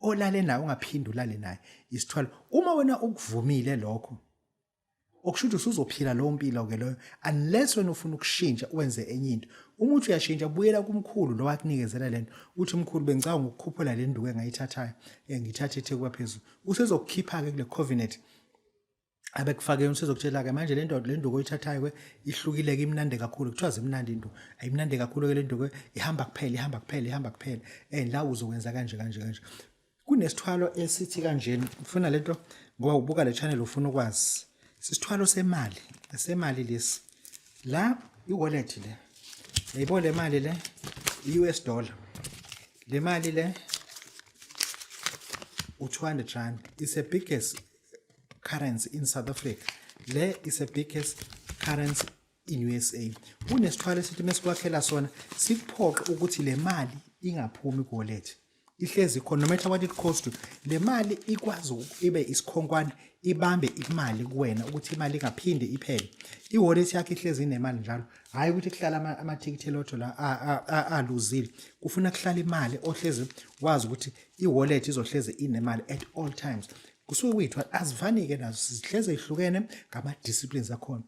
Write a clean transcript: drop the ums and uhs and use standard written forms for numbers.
olale naye ungaphindi ulale naye isithwalo. Uma wena ukuvumile lokho okusho ukuthi usuzophila lo mpilo ke loyo unless wena ufuna ukushintsha wenze enye into. Uma uthi uyashintsha buyela kumkhulu lo wakunikezela lento uthi mkhulu bengicanga ukukhuphula le nduku engayithathayo ngithathe ethe kwaphezulu. Usezokukhipha ke kule covenant abekufake usezokutshela ke manje le nduku oyithathayo ke ihlukile ke imnandi kakhulu kuthiwa zimnandi into ayimnandi kakhulu ke le nduku ihamba kuphela la uzokwenza kanje. Kunesithwalo esithi kanjeni ufuna lento ngoba ubuka le channel ufuna ukwazi isithwalo semali lesi la i-wallet le yayibona le mali le US dollar le mali le u200 rand is the biggest currency in South Africa le is the biggest currency in USA. Kunesithwalo esithi mesikwakhela sona sikuphoqa ukuthi le mali ingaphumi ku-wallet ihlezi khona no matter what it costs to le mali ikwazi ibe isikhonkwane ibambe imali kuwena ukuthi imali ingaphinde iphele. I-wallet yakhe ihlezi inemali njalo hayi ukuthi kuhlala amathikithi elotho la aluzile kufuna kuhlala imali ohlezi wazi ukuthi i-wallet izohlezi inemali at all times. Kusuke kuyithwa azivani ke nazo sihleze ihlukene ngama disciplines akhona.